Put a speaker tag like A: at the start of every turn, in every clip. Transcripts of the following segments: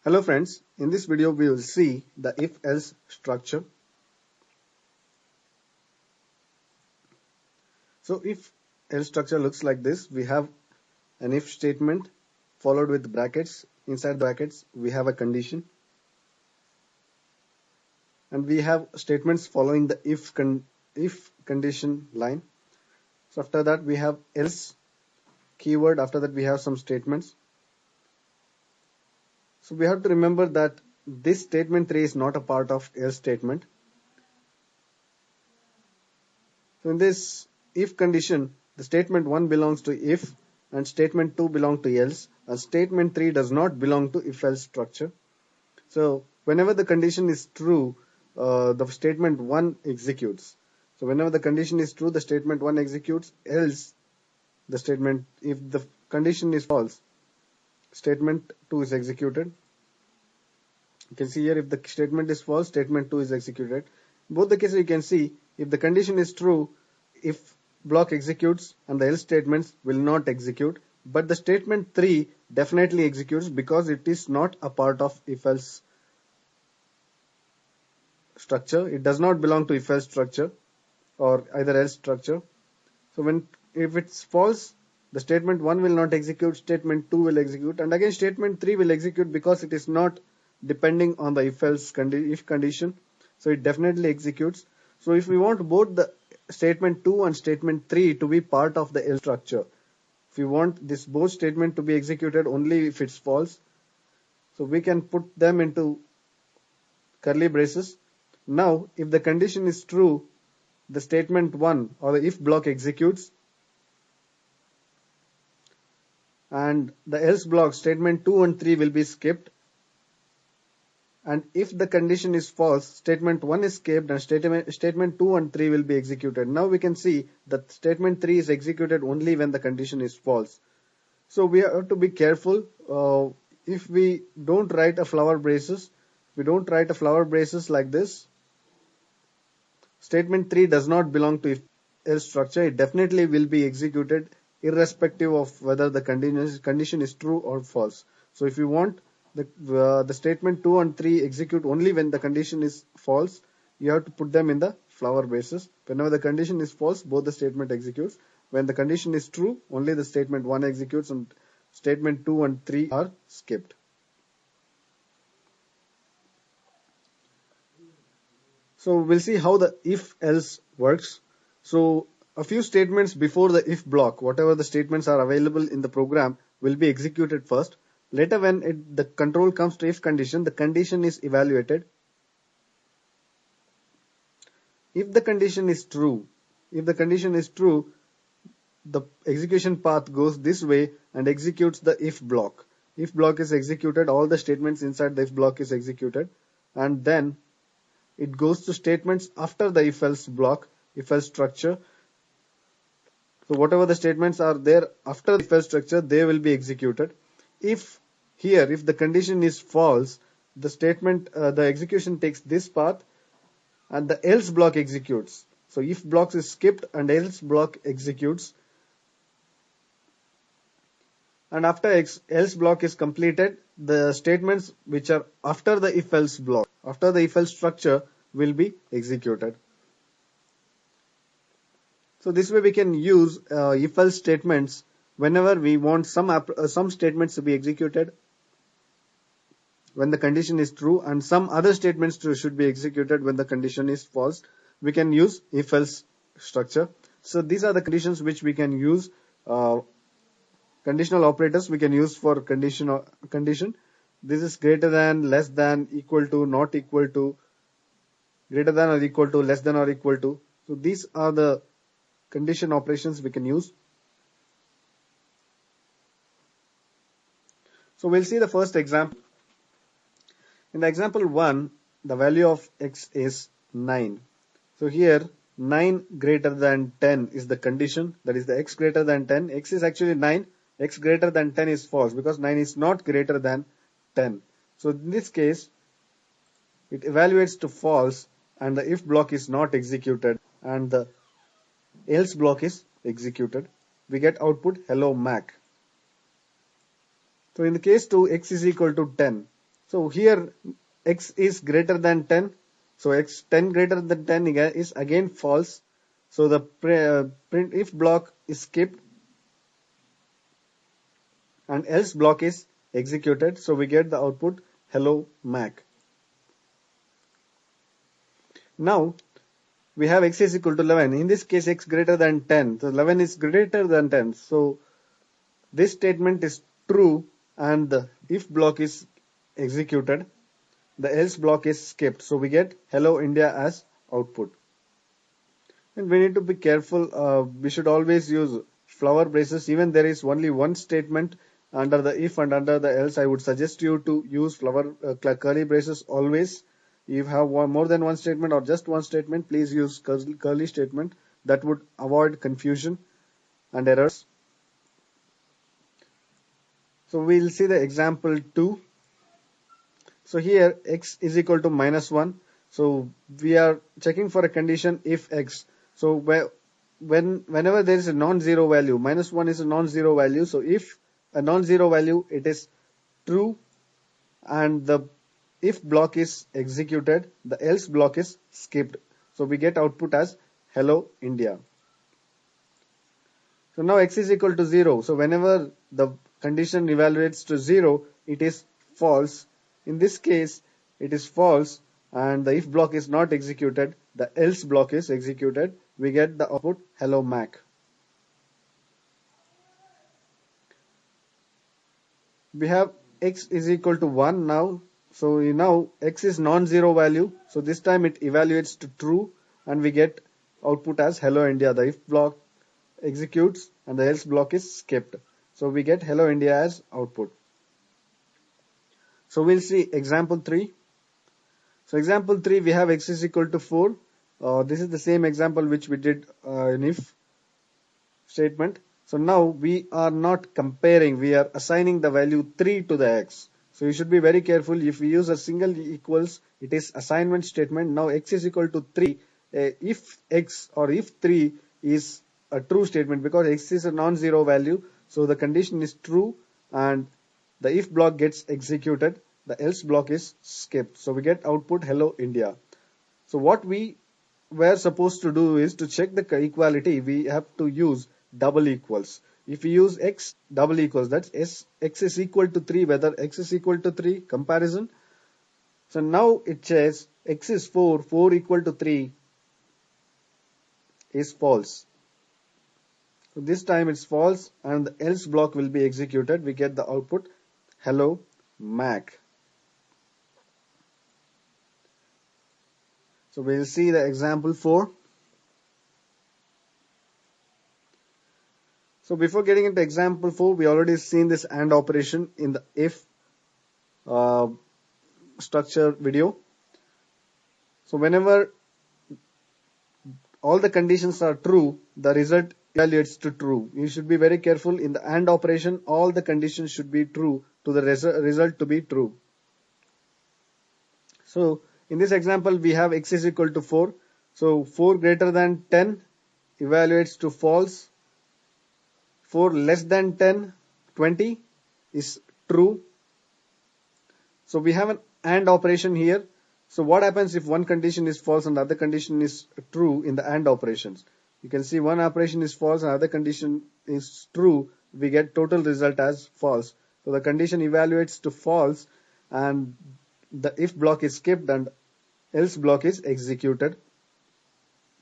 A: Hello friends, in this video we will see the if-else structure. So if-else structure looks like this. We have an if statement followed with brackets. Inside the brackets we have a condition, and we have statements following the if condition line. So after that we have else keyword. After that we have some statements. So we have to remember that this statement 3 is not a part of else statement. So in this if condition, the statement 1 belongs to if and statement 2 belong to else, and statement 3 does not belong to if-else structure. So whenever the condition is true, the statement 1 executes. So whenever the condition is true, the statement 1 executes, else the statement, if the condition is false, statement 2 is executed. You can see here, if the statement is false, statement 2 is executed. In both the cases you can see, if the condition is true, if block executes and the else statements will not execute, but the statement 3 definitely executes because it is not a part of if-else structure. It does not belong to if-else structure or either else structure. So if it's false, the statement 1 will not execute, statement 2 will execute, and again statement 3 will execute because it is not depending on the if-else if condition. So it definitely executes. So if we want both the statement 2 and statement 3 to be part of the else structure, if we want this both statement to be executed only if it's false, so we can put them into curly braces. Now if the condition is true, the statement 1 or the if block executes, and the else block statement 2 and 3 will be skipped. And if the condition is false, statement 1 is skipped and statement 2 and 3 will be executed. Now we can see that statement 3 is executed only when the condition is false. So we have to be careful. If we don't write a flower braces, like this, statement 3 does not belong to if-else structure. It definitely will be executed irrespective of whether the condition is true or false. So if you want the statement 2 and 3 execute only when the condition is false, you have to put them in the flower braces. Whenever the condition is false, both the statement executes. When the condition is true, only the statement 1 executes and statement 2 and 3 are skipped. So we'll see how the if-else works. So a few statements before the if block, whatever the statements are available in the program, will be executed first. Later when the control comes to if condition, the condition is evaluated. If the condition is true, the execution path goes this way and executes the if block. If block is executed, all the statements inside the if block is executed, and then it goes to statements after the if-else block, if-else structure. So whatever the statements are there after the if-else structure, they will be executed. If the condition is false, the execution takes this path and the else block executes. So if block is skipped and else block executes. And after else block is completed, the statements which are after the if-else block, after the if-else structure, will be executed. So this way we can use if-else statements whenever we want some statements to be executed when the condition is true, and some other statements should be executed when the condition is false. We can use if-else structure. So these are the conditions which we can use. Conditional operators we can use for condition. This is greater than, less than, equal to, not equal to, greater than or equal to, less than or equal to. So these are the condition operations we can use. So we'll see the first example. In the example 1, the value of x is 9. So here 9 greater than 10 is the condition, that is the x greater than 10. X is actually 9. X greater than 10 is false because 9 is not greater than 10. So in this case, it evaluates to false and the if block is not executed and the else block is executed. We get output hello Mac. So in the case 2, x is equal to 10. So here x is greater than 10. So x 10 greater than 10 is again false. So the print if block is skipped and else block is executed. So we get the output hello Mac. Now we have x is equal to 11. In this case x greater than 10. So 11 is greater than 10. So this statement is true and the if block is executed. The else block is skipped. So we get hello India as output. And we need to be careful. We should always use flower braces. Even there is only one statement under the if and under the else, I would suggest you to use flower curly braces always. If you have more than one statement or just one statement, please use curly statement. That would avoid confusion and errors. So we'll see the example 2. So here x is equal to -1. So we are checking for a condition if x. So whenever there is a non-zero value, -1 is a non-zero value. So if a non-zero value, it is true and the if block is executed, the else block is skipped. So we get output as hello India. So now x is equal to 0. So whenever the condition evaluates to 0, it is false. In this case, it is false and the if block is not executed, the else block is executed. We get the output hello Mac. We have x is equal to 1 now. So now x is non-zero value. So this time it evaluates to true and we get output as hello India. The if block executes and the else block is skipped. So we get hello India as output. So we'll see example 3. So example 3 we have x is equal to 4. This is the same example which we did in if statement. So now we are not comparing, we are assigning the value 3 to the x. So you should be very careful. If we use a single equals, it is assignment statement. Now x is equal to 3. If x or if 3 is a true statement because x is a non-zero value. So the condition is true and the if block gets executed. The else block is skipped. So we get output hello India. So what we were supposed to do is to check the equality. We have to use double equals. If we use x double equals, that's x is equal to 3, whether x is equal to 3 comparison. So now it says x is 4, 4 equal to 3 is false. So this time it's false and the else block will be executed. We get the output hello Mac. So we'll see the example 4. So before getting into example 4, we already seen this AND operation in the if structure video. So whenever all the conditions are true, the result evaluates to true. You should be very careful in the AND operation. All the conditions should be true to the result to be true. So in this example, we have x is equal to 4. So 4 greater than 10 evaluates to false. 4 less than 10, 20 is true. So we have an AND operation here. So what happens if one condition is false and the other condition is true in the AND operations? You can see one operation is false and other condition is true. We get total result as false. So the condition evaluates to false and the if block is skipped and else block is executed.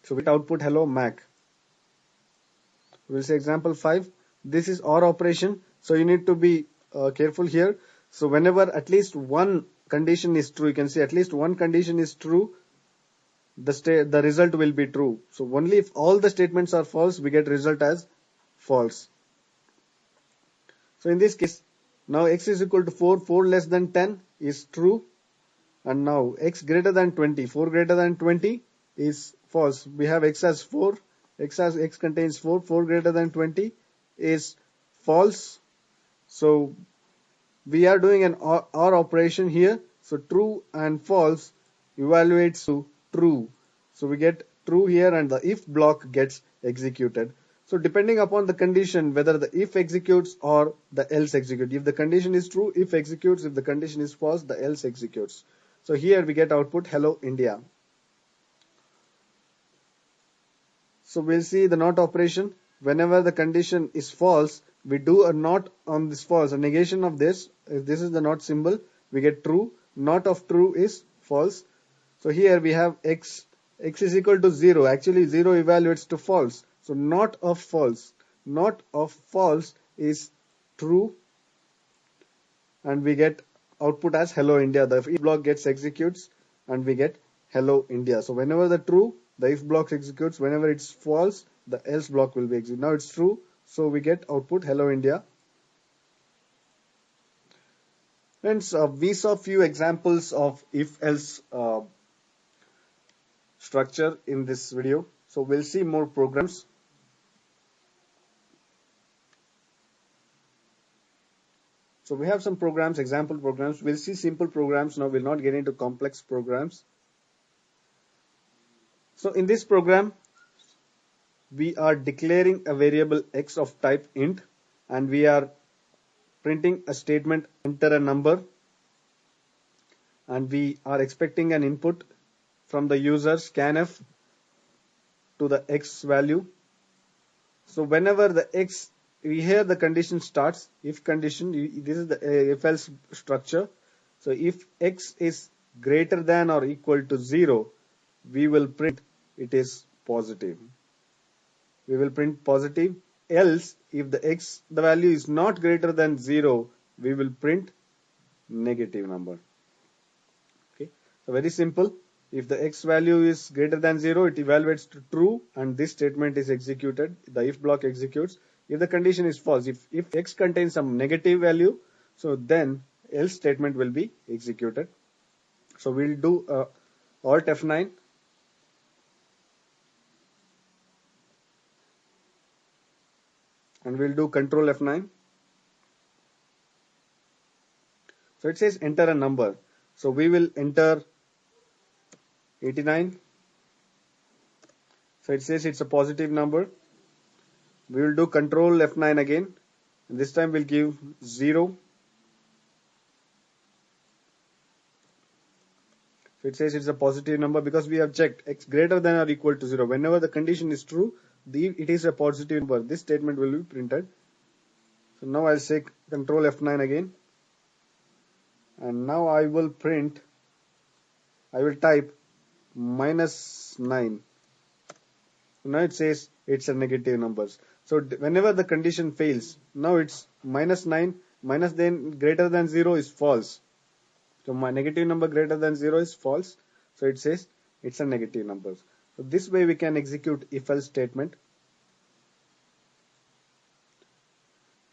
A: So we output hello Mac. We'll say example 5. This is OR operation. So you need to be careful here. So whenever at least one condition is true, you can see at least one condition is true, the result will be true. So only if all the statements are false, we get result as false. So in this case, now x is equal to 4, 4 less than 10 is true. And now x greater than 20, 4 greater than 20 is false. We have x as 4, x contains 4, 4 greater than 20 is false. So we are doing an OR operation here. So true and false evaluates to true. So we get true here and the if block gets executed. So depending upon the condition, whether the if executes or the else execute. If the condition is true, if executes. If the condition is false, the else executes. So here we get output hello India. So we'll see the not operation. Whenever the condition is false, we do a not on this false, a negation of this. If this is the not symbol, we get true. Not of true is false. So here we have x is equal to 0. Actually 0 evaluates to false. So not of false is true, and we get output as hello India. The if block gets executes and we get hello India. So whenever the true, the if block executes. Whenever it's false, the else block will be executed. Now it's true, so we get output hello India. Friends, we saw few examples of if else structure in this video. So we'll see more programs. So we have some programs, example programs. We'll see simple programs now. We'll not get into complex programs. So in this program, we are declaring a variable x of type int, and we are printing a statement, enter a number, and we are expecting an input from the user scanf to the x value. So whenever the x, here the condition starts, if condition, this is the if else structure. So if x is greater than or equal to 0, we will print it is positive. We will print positive. Else, if the value is not greater than 0, we will print negative number. Okay, so very simple. If the x value is greater than 0, it evaluates to true, and this statement is executed. The if block executes. If the condition is false, if x contains some negative value, so then else statement will be executed. So we'll do Alt F9. And we'll do Control F9. So it says enter a number. So we will enter 89. So it says it's a positive number. We will do Control F9 again. And this time we'll give 0. So it says it's a positive number because we have checked x greater than or equal to 0. Whenever the condition is true, it is a positive number. This statement will be printed. So now I'll say Control F9 again. And now I will type -9. Now it says it's a negative numbers. So whenever the condition fails, now it's -9, minus then greater than 0 is false. So my negative number greater than 0 is false. So it says it's a negative number. So this way we can execute if else statement.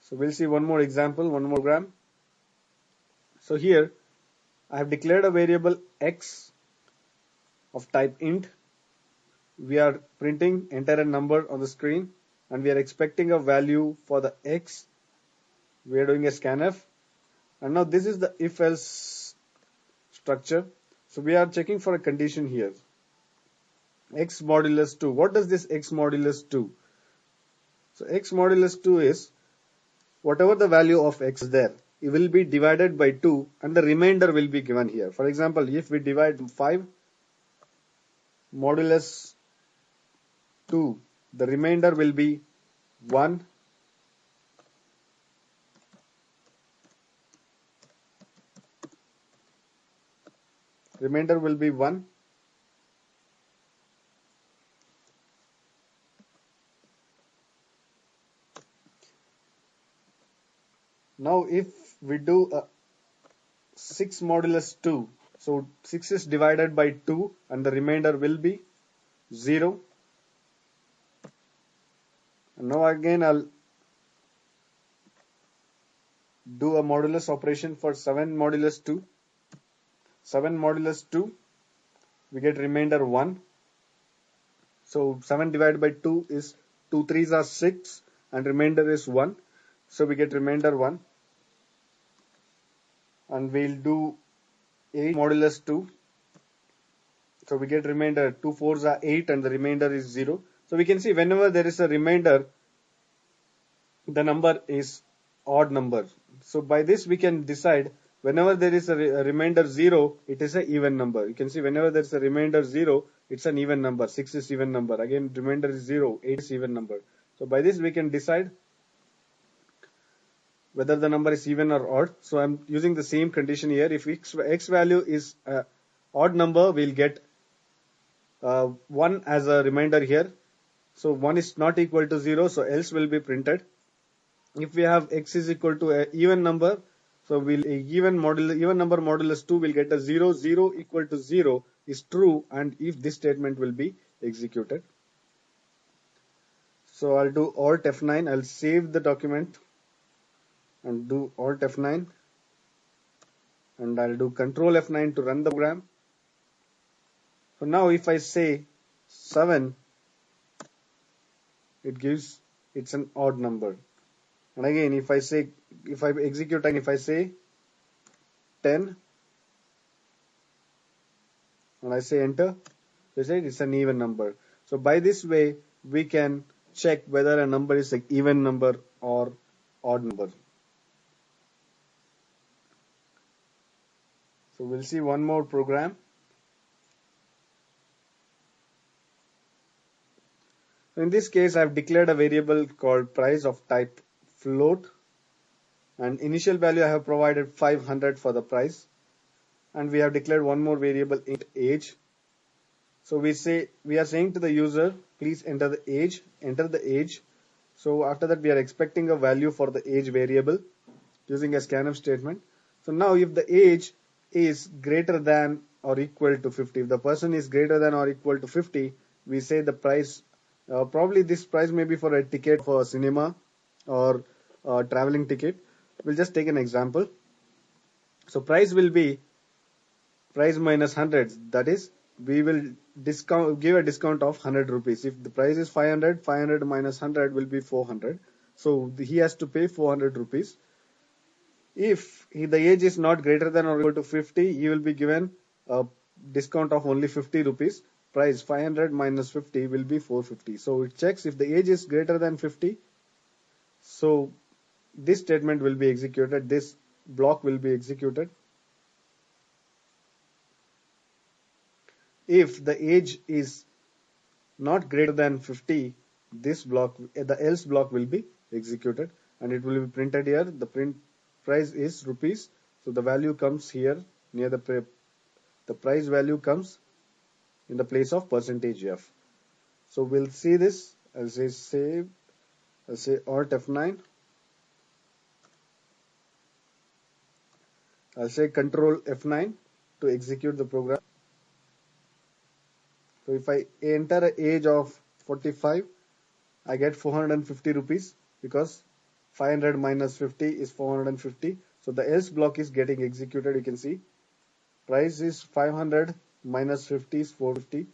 A: So we'll see one more example, one more program. So here I have declared a variable x of type int. We are printing enter a number on the screen, and we are expecting a value for the x. We are doing a scanf, and now this is the if else structure. So we are checking for a condition here, x modulus 2. What does this x modulus 2? So x modulus 2 is whatever the value of x is there, it will be divided by 2, and the remainder will be given here. For example, if we divide 5 modulus 2, the remainder will be 1. Remainder will be 1. Now if we do a 6 modulus 2, so 6 is divided by 2 and the remainder will be 0. And now again I'll do a modulus operation for 7 modulus 2. 7 modulus 2, we get remainder 1. So 7 divided by 2 is 2 3s are 6 and remainder is 1. So we get remainder 1. And we'll do 8 modulus 2. So we get remainder 2 4s are 8 and the remainder is 0. So we can see whenever there is a remainder, the number is odd number. So by this we can decide whenever there is a remainder 0, it is an even number. You can see whenever there is a remainder 0, it's an even number. 6 is even number. Again, remainder is 0, 8 is even number. So by this we can decide whether the number is even or odd. So I'm using the same condition here. If x value is a odd number, we'll get 1 as a remainder here. So 1 is not equal to 0, so else will be printed. If we have x is equal to an even number, so we'll even number modulus 2 will get a 0, 0 equal to 0 is true, and if this statement will be executed. So I'll do Alt F9, I'll save the document and do Alt F9, and I'll do Control F9 to run the program. So now if I say 7, it's an odd number. And again, if I execute and if I say 10 and I say enter, they say it's an even number. So by this way, we can check whether a number is an even number or odd number. So we'll see one more program. In this case, I've declared a variable called price of type float, and initial value I have provided 500 for the price, and we have declared one more variable int age. So we are saying to the user, please enter the age. So after that we are expecting a value for the age variable using a scanf statement. So now if the age is greater than or equal to 50, if the person is greater than or equal to 50, we say the price, probably this price may be for a ticket for a cinema or a traveling ticket. We'll just take an example. So price will be price minus 100, that is we will give a discount of 100 rupees. If the price is 500, 500 minus 100 will be 400. So he has to pay 400 rupees. If the age is not greater than or equal to 50, he will be given a discount of only 50 rupees. Price 500 minus 50 will be 450. So it checks if the age is greater than 50. So this statement will be executed. This block will be executed. If the age is not greater than 50, this block, the else block will be executed, and it will be printed here. The print price is rupees, so the value comes here near the price value comes in the place of percentage F. So we'll see this. I'll say save. I'll say Alt F9. I'll say Control F9 to execute the program. So if I enter an age of 45, I get 450 rupees because 500 minus 50 is 450. So the else block is getting executed. You can see price is 500 minus 50 is 450.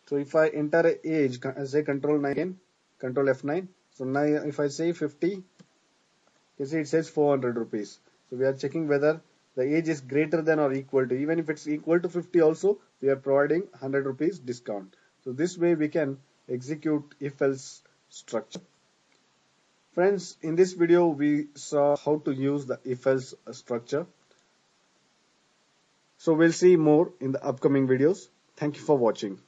A: So if I enter an age, I say Control 9 again, Control F9. So now if I say 50, you see it says 400 rupees. So we are checking whether the age is greater than or equal to. Even if it's equal to 50 also, we are providing 100 rupees discount. So this way we can execute if-else structure. Friends, in this video we saw how to use the if-else structure. So we'll see more in the upcoming videos. Thank you for watching.